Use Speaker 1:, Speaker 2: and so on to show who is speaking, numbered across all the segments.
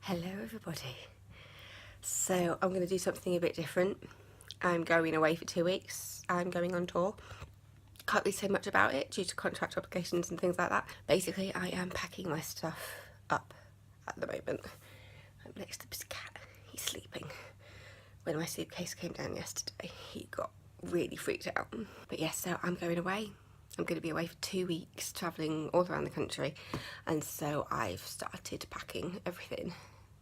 Speaker 1: Hello everybody. So I'm going to do something a bit different. I'm going away for 2 weeks. I'm going on tour. Can't really say much about it due to contract obligations and things like that. Basically, I am packing my stuff up at the moment. I'm next to this cat. He's sleeping. When my suitcase came down yesterday, he got really freaked out. But yes, so I'm going away. I'm going to be away for 2 weeks, travelling all around the country, and so I've started packing everything.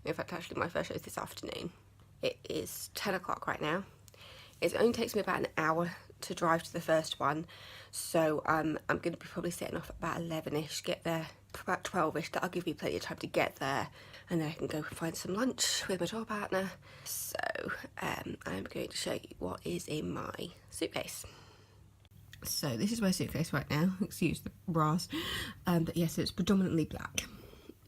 Speaker 1: In fact, actually my first show is this afternoon. It is 10 o'clock right now. It only takes me about an hour to drive to the first one, so I'm going to be probably setting off at about 11ish, get there for about 12ish. That'll give me plenty of time to get there, and then I can go find some lunch with my tour partner. So I'm going to show you what is in my suitcase. So this is my suitcase right now, excuse the brass, but yes, it's predominantly black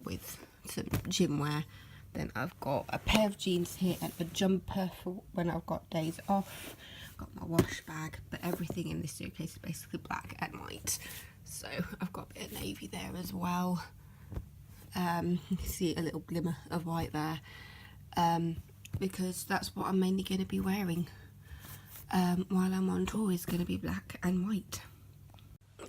Speaker 1: with some gym wear. Then I've got a pair of jeans here and a jumper for when I've got days off. Got my wash bag, but everything in this suitcase is basically black and white. So I've got a bit of navy there as well. You can see a little glimmer of white there, because that's what I'm mainly going to be wearing while I'm on tour, is going to be black and white.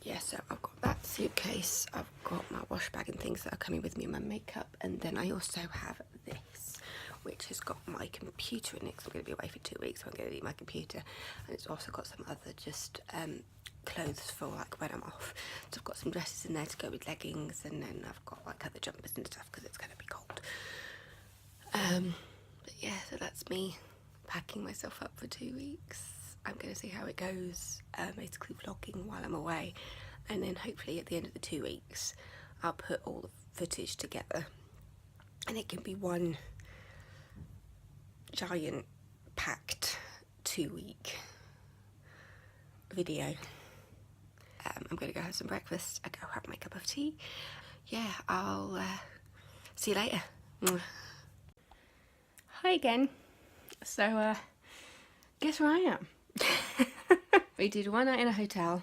Speaker 1: Yeah, so I've got that suitcase, I've got my wash bag and things that are coming with me, my makeup, and then I also have this, which has got my computer in it, because I'm going to be away for 2 weeks, so I'm going to need my computer, and it's also got some other just clothes for like when I'm off. So I've got some dresses in there to go with leggings, and then I've got like other jumpers and stuff because it's going to be cold. But yeah, so that's me packing myself up for 2 weeks. I'm going to see how it goes, basically vlogging while I'm away, and then hopefully at the end of the 2 weeks I'll put all the footage together and it can be one giant packed 2-week video. I'm going to go have some breakfast, I go have my cup of tea. Yeah, I'll see you later. Hi again. So guess where I am? We did one night in a hotel.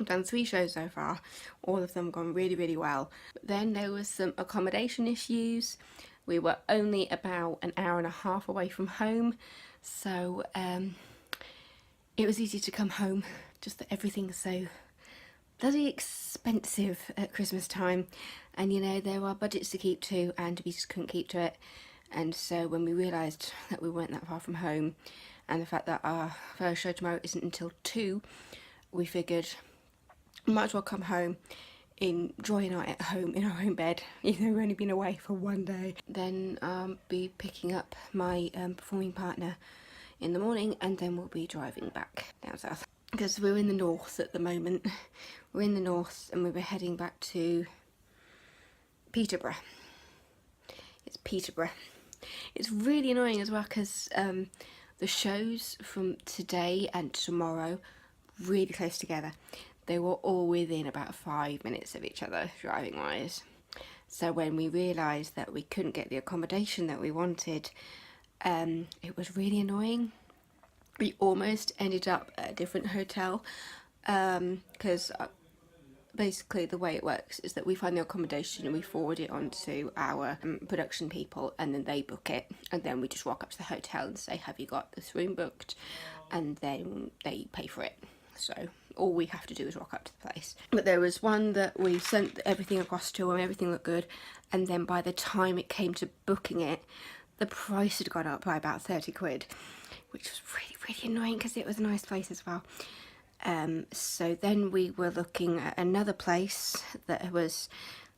Speaker 1: I've done 3 shows so far. All of them gone really, really well. But then there was some accommodation issues. We were only about an hour and a half away from home, so it was easy to come home. Just that everything's so bloody expensive at Christmas time, and you know, there are budgets to keep to, and we just couldn't keep to it. And so when we realised that we weren't that far from home, and the fact that our first show tomorrow isn't until 2, we figured we might as well come home, enjoy a night at home in our own bed, even though we've only been away for 1 day. Then be picking up my performing partner in the morning, and then we'll be driving back down south. Because we're in the north at the moment. We're in the north and we were heading back to Peterborough. It's Peterborough. It's really annoying as well because the shows from today and tomorrow really close together. They were all within about 5 minutes of each other driving wise. So when we realised that we couldn't get the accommodation that we wanted, it was really annoying. We almost ended up at a different hotel because basically the way it works is that we find the accommodation and we forward it on to our production people, and then they book it, and then we just walk up to the hotel and say, have you got this room booked, and then they pay for it. So all we have to do is walk up to the place. But there was one that we sent everything across to, and everything looked good, and then by the time it came to booking it, the price had gone up by about 30 quid, which was really, really annoying because it was a nice place as well. So then we were looking at another place that was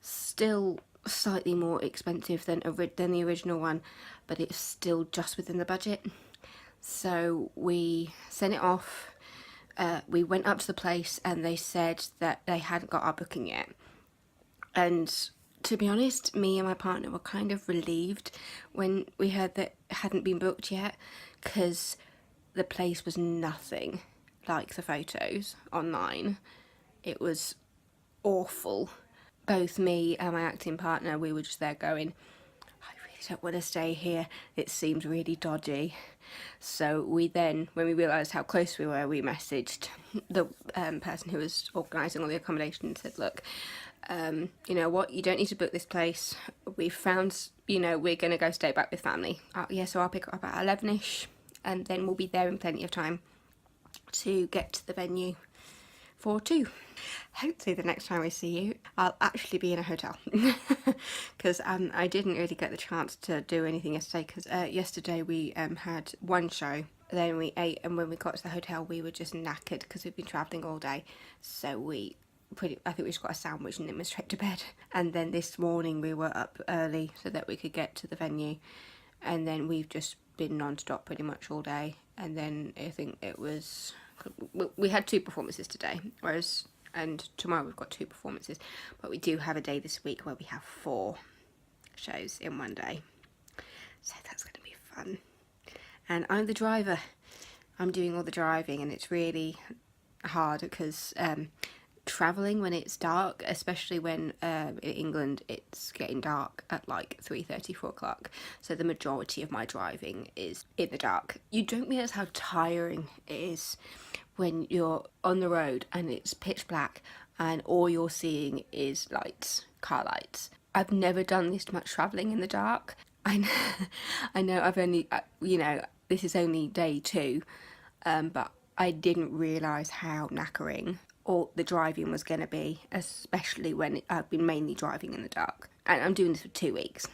Speaker 1: still slightly more expensive than the original one, but it's still just within the budget. So we sent it off. We went up to the place and they said that they hadn't got our booking yet. And to be honest, me and my partner were kind of relieved when we heard that it hadn't been booked yet, because the place was nothing like the photos online. It was awful. Both me and my acting partner, we were just there going, I really don't want to stay here, it seems really dodgy. So we then, when we realised how close we were, we messaged the person who was organising all the accommodation and said, look, you know what, you don't need to book this place. We've found, you know, we're going to go stay back with family. Yeah, so I'll pick up at 11ish, and then we'll be there in plenty of time to get to the venue for 2. Hopefully the next time I see you, I'll actually be in a hotel, because I didn't really get the chance to do anything yesterday, because yesterday we had one show, then we ate, and when we got to the hotel we were just knackered because we've been travelling all day, so I think we just got a sandwich and then went straight to bed. And then this morning we were up early so that we could get to the venue, and then we've just been non-stop pretty much all day. And then I think we had 2 performances today, and tomorrow we've got 2 performances, but we do have a day this week where we have 4 shows in one day, so that's going to be fun. And I'm the driver, I'm doing all the driving, and it's really hard because travelling when it's dark, especially when in England it's getting dark at like 3:30, 4 o'clock, so the majority of my driving is in the dark. You don't realise how tiring it is when you're on the road and it's pitch black and all you're seeing is lights, car lights. I've never done this much travelling in the dark. I know I've only, you know, this is only day 2, but I didn't realise how knackering all the driving was going to be, especially when I've been mainly driving in the dark. And I'm doing this for 2 weeks.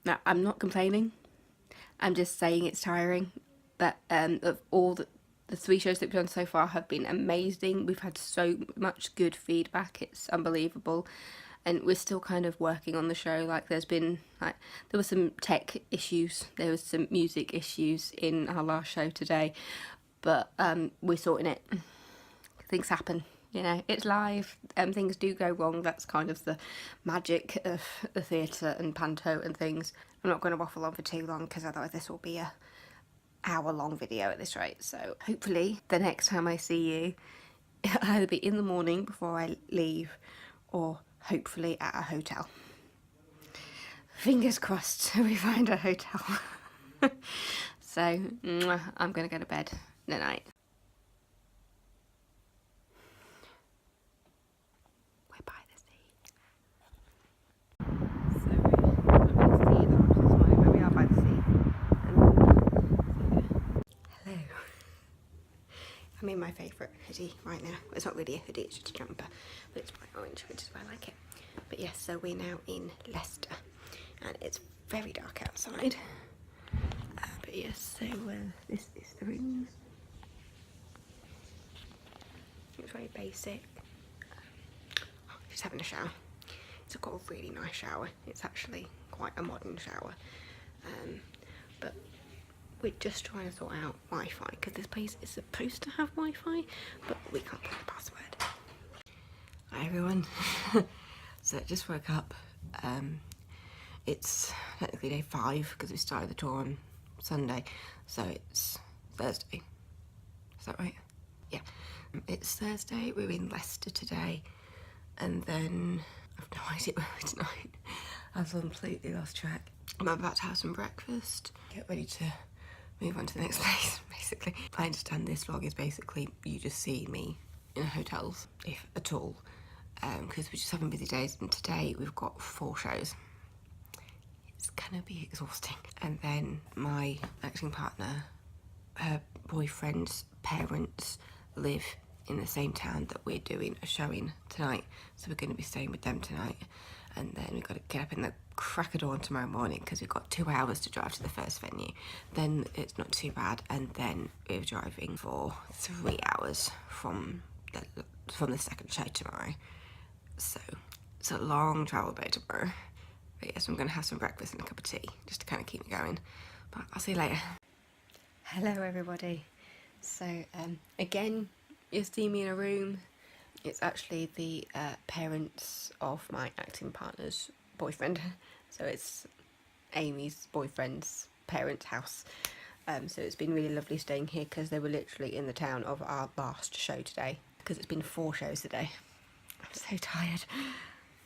Speaker 1: Now, I'm not complaining, I'm just saying it's tiring, but of all the 3 shows that we've done so far have been amazing. We've had so much good feedback, it's unbelievable. And we're still kind of working on the show. Like there were some tech issues, there was some music issues in our last show today, but we're sorting it. Things happen, you know, it's live, things do go wrong. That's kind of the magic of the theatre and Panto and things. I'm not going to waffle on for too long because otherwise this will be a hour-long video at this rate. So hopefully the next time I see you, it'll either be in the morning before I leave, or hopefully at a hotel. Fingers crossed we find a hotel. So I'm gonna go to bed tonight. We're by the sea. So I'm going to see the horses this morning, but we are by the sea. Hello. I'm in my favourite hoodie right now. It's not really a hoodie, it's just a jumper, but it's bright orange, which is why I like it. But yes, so we're now in Leicester, and it's very dark outside. But yes, so this is the room. It's very basic. Just having a shower. It's got a really nice shower. It's actually quite a modern shower. But we're just trying to sort out Wi-Fi, because this place is supposed to have Wi-Fi, but we can't get the password. Hi everyone. So I just woke up. It's technically day 5 because we started the tour on Sunday, so it's Thursday. Is that right? Yeah. It's Thursday, we're in Leicester today, and then I've no idea where we're tonight. I've completely lost track. I'm about to have some breakfast, get ready to move on to the next place, basically. I understand this vlog is basically you just see me in hotels, if at all, because we're just having busy days, and today we've got 4 shows. It's gonna be exhausting. And then my acting partner, her boyfriend's parents live in the same town that we're doing a show in tonight, so we're going to be staying with them tonight. And then we've got to get up in the crack of dawn tomorrow morning because we've got 2 hours to drive to the first venue. Then it's not too bad, and then we're driving for 3 hours from the second show tomorrow. So it's a long travel day tomorrow. But yes, I'm going to have some breakfast and a cup of tea just to kind of keep me going. But I'll see you later. Hello everybody. So again, you'll see me in a room. It's actually the parents of my acting partner's boyfriend. So it's Amy's boyfriend's parents' house. So it's been really lovely staying here because they were literally in the town of our last show today, because it's been 4 shows today. I'm so tired.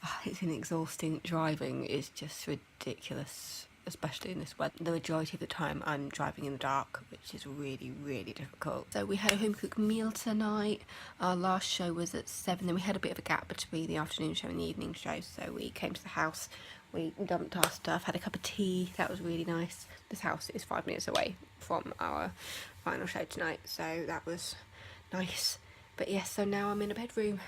Speaker 1: Oh, it's been exhausting. Driving is just ridiculous. especially in this weather. The majority of the time I'm driving in the dark, which is really, really difficult. So we had a home cooked meal tonight. Our last show was at 7, then we had a bit of a gap between the afternoon show and the evening show, so we came to the house, we dumped our stuff, had a cup of tea. That was really nice. This house is 5 minutes away from our final show tonight, so that was nice. But yes, so now I'm in a bedroom.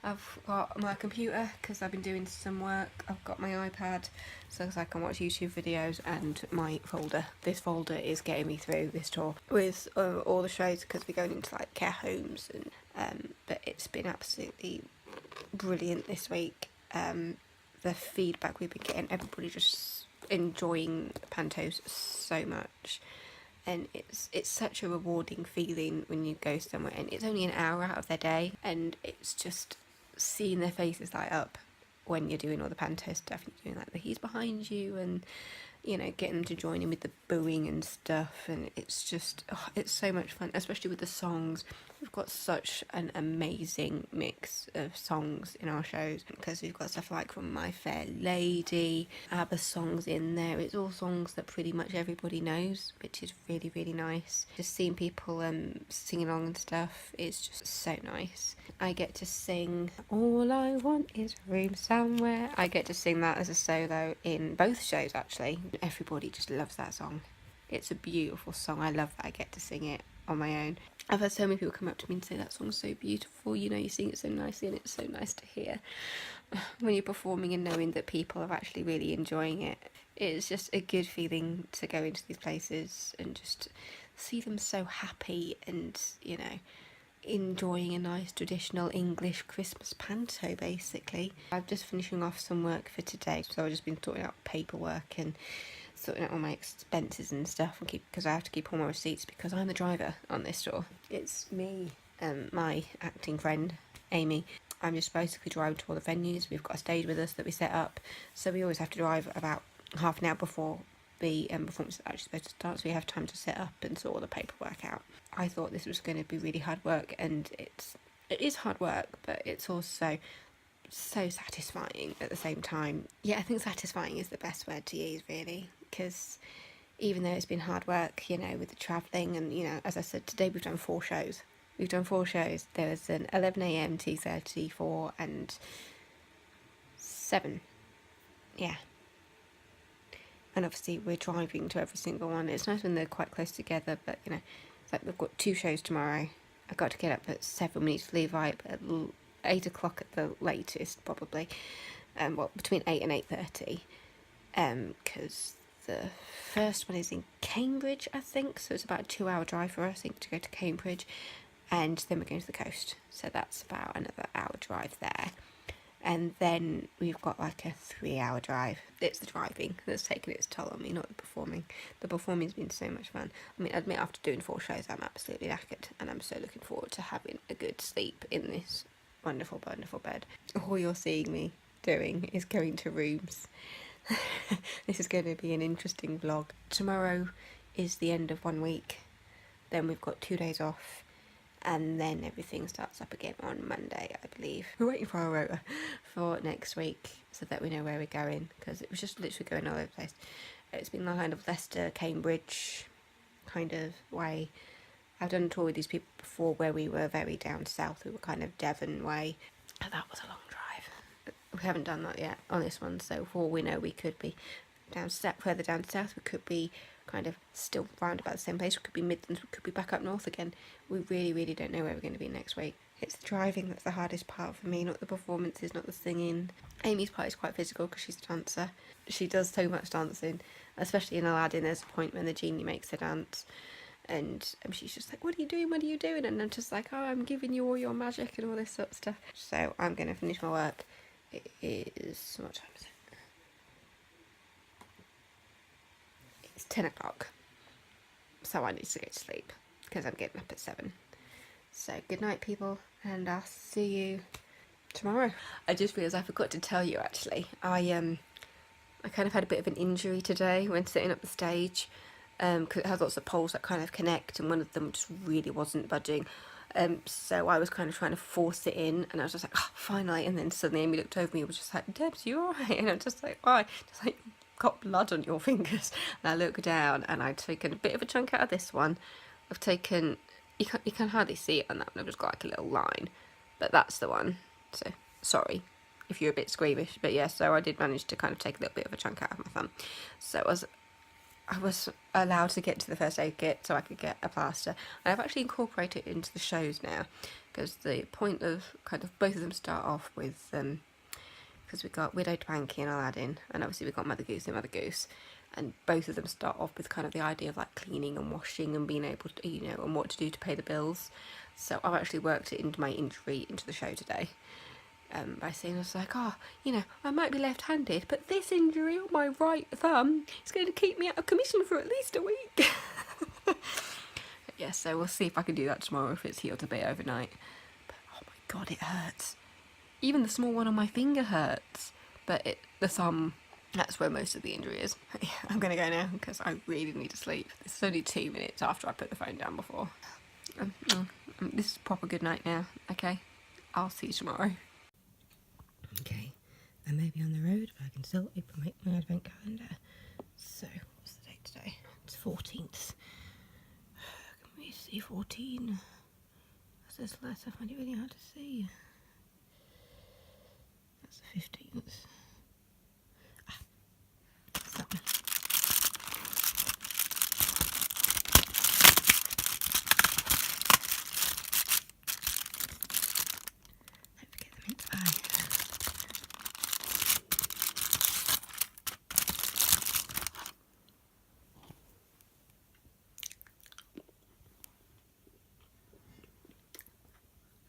Speaker 1: I've got my computer because I've been doing some work. I've got my iPad so I can watch YouTube videos, and my folder. This folder is getting me through this tour with all the shows, because we're going into like care homes, and but it's been absolutely brilliant this week. The feedback we've been getting, everybody just enjoying Pantos so much. And it's such a rewarding feeling when you go somewhere and it's only an hour out of their day, and it's just seeing their faces light up when you're doing all the Panto stuff, and you're doing like the he's behind you, and you know, getting them to join in with the booing and stuff, and it's just, oh, it's so much fun, especially with the songs. We've got such an amazing mix of songs in our shows, because we've got stuff like from My Fair Lady, ABBA songs in there. It's all songs that pretty much everybody knows, which is really, really nice. Just seeing people singing along and stuff is just so nice. I get to sing All I Want Is Room Somewhere. I get to sing that as a solo in both shows, actually. Everybody just loves that song. It's a beautiful song. I love that I get to sing it on my own. I've had so many people come up to me and say that song's so beautiful, you know, you sing it so nicely, and it's so nice to hear when you're performing and knowing that people are actually really enjoying it. It's just a good feeling to go into these places and just see them so happy and, you know, enjoying a nice traditional English Christmas panto, basically. I'm just finishing off some work for today, so I've just been sorting out paperwork and sorting out all my expenses and stuff, and because I have to keep all my receipts, because I'm the driver on this tour. It's me and my acting friend Amy. I'm just basically driving to all the venues. We've got a stage with us that we set up, so we always have to drive about half an hour before the performance is actually supposed to start, so we have time to set up and sort all the paperwork out. I thought this was going to be really hard work, and it is hard work, but it's also so satisfying at the same time. Yeah, I think satisfying is the best word to use, really, because even though it's been hard work, you know, with the travelling, and, you know, as I said, today we've done 4 shows. There was an 11 a.m, 2:30, 4 and 7. Yeah. And obviously we're driving to every single one. It's nice when they're quite close together, but, you know, it's like we've got 2 shows tomorrow. I've got to get up at 7. We need to leave at 8 o'clock at the latest, probably. Well, between 8 and 8:30. Because the first one is in Cambridge, I think. So it's about a 2-hour drive for us, I think, to go to Cambridge. And then we're going to the coast. So that's about another hour drive there. And then we've got like a 3-hour drive. It's the driving that's taken its toll on me, not the performing. The performing's been so much fun. I mean, I admit, after doing 4 shows, I'm absolutely knackered, and I'm so looking forward to having a good sleep in this wonderful, wonderful bed. All you're seeing me doing is going to rooms. This is going to be an interesting vlog. Tomorrow is the end of 1 week. Then we've got 2 days off. And then everything starts up again on Monday, I believe. We're waiting for our rota for next week so that we know where we're going, because it was just literally going all over the place. It's been kind of Leicester, Cambridge kind of way. I've done a tour with these people before where we were very down south. We were kind of Devon way. And that was a long drive. We haven't done that yet on this one, so for all we know, we could be further down south. We could be kind of still round about the same place. We could be Midlands, we could be back up north again. We really, really don't know where we're going to be next week. It's the driving that's the hardest part for me, not the performances, not the singing. Amy's part is quite physical because she's a dancer. She does so much dancing, especially in Aladdin. There's a point when the genie makes her dance, and she's just like, what are you doing, what are you doing? And I'm just like, oh, I'm giving you all your magic and all this sort of stuff. So I'm going to finish my work. It is, what time is it? It's 10 o'clock, so I need to go to sleep because I'm getting up at 7. So good night, people, and I'll see you tomorrow. I just realised I forgot to tell you, actually. I kind of had a bit of an injury today when setting up the stage, because it has lots of poles that kind of connect, and one of them just really wasn't budging. So I was kind of trying to force it in, and I was just like, oh, finally. And then suddenly Amy looked over me and was just like, Debs, you alright? And I'm just like, why? Just like, got blood on your fingers. And I look down and I'd taken a bit of a chunk out of this one. I've taken, you can hardly see it on that one, I've just got like a little line. But that's the one, so sorry if you're a bit squeamish. But yeah, so I did manage to kind of take a little bit of a chunk out of my thumb. So I was allowed to get to the first aid kit so I could get a plaster. And I've actually incorporated it into the shows now, because the point of kind of both of them start off with, because we've got Widowed Panky and Aladdin, and obviously we've got Mother Goose and Mother Goose, and both of them start off with kind of the idea of like cleaning and washing and being able to, you know, and what to do to pay the bills. So I've actually worked it into my injury into the show today. By saying, I was like, oh, you know, I might be left-handed, but this injury on my right thumb is going to keep me out of commission for at least a week. But yeah, so we'll see if I can do that tomorrow, if it's healed a bit overnight. But oh my god, it hurts. Even the small one on my finger hurts. But the thumb, that's where most of the injury is. Yeah, I'm going to go now, because I really need to sleep. This is only 2 minutes after I put the phone down before. This is proper good night now, okay? I'll see you tomorrow. Okay, I may be on the road, but I can still open my advent calendar. So, what's the date today? It's 14th. Can we see 14? What's this letter? I find it really hard to see. That's the 15th. Ah, it's that one. Don't forget the mince pie.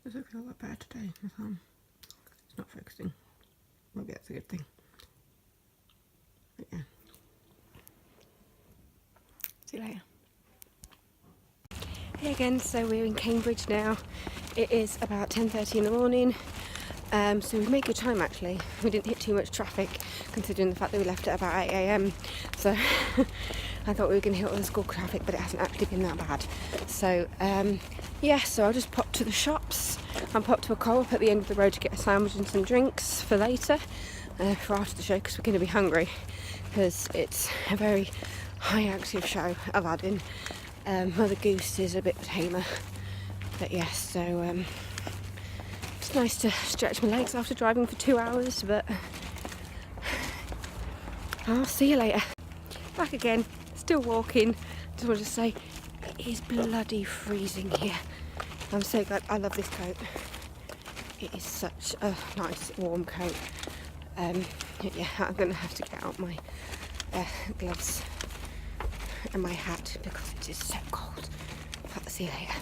Speaker 1: Does it feel a lot better today? It's not focusing. Maybe that's a good thing. But yeah. See you later. Hey again, so we're in Cambridge now. It is about 10:30 in the morning. So we've made good time actually. We didn't hit too much traffic considering the fact that we left at about 8 AM. So I thought we were going to hit all the school traffic, but it hasn't actually been that bad. So yeah, so I'll just pop to the shops and pop to a co-op at the end of the road to get a sandwich and some drinks for later, for after the show, because we're going to be hungry, because it's a very high active show, Aladdin. Mother Goose is a bit tamer, but yes, so it's nice to stretch my legs after driving for 2 hours, but I'll see you later. Back again, still walking. Just want to say, it is bloody freezing here. I'm so glad. I love this coat. It is such a nice warm coat. Yeah, I'm going to have to get out my gloves and my hat because it is so cold. I'll see you later.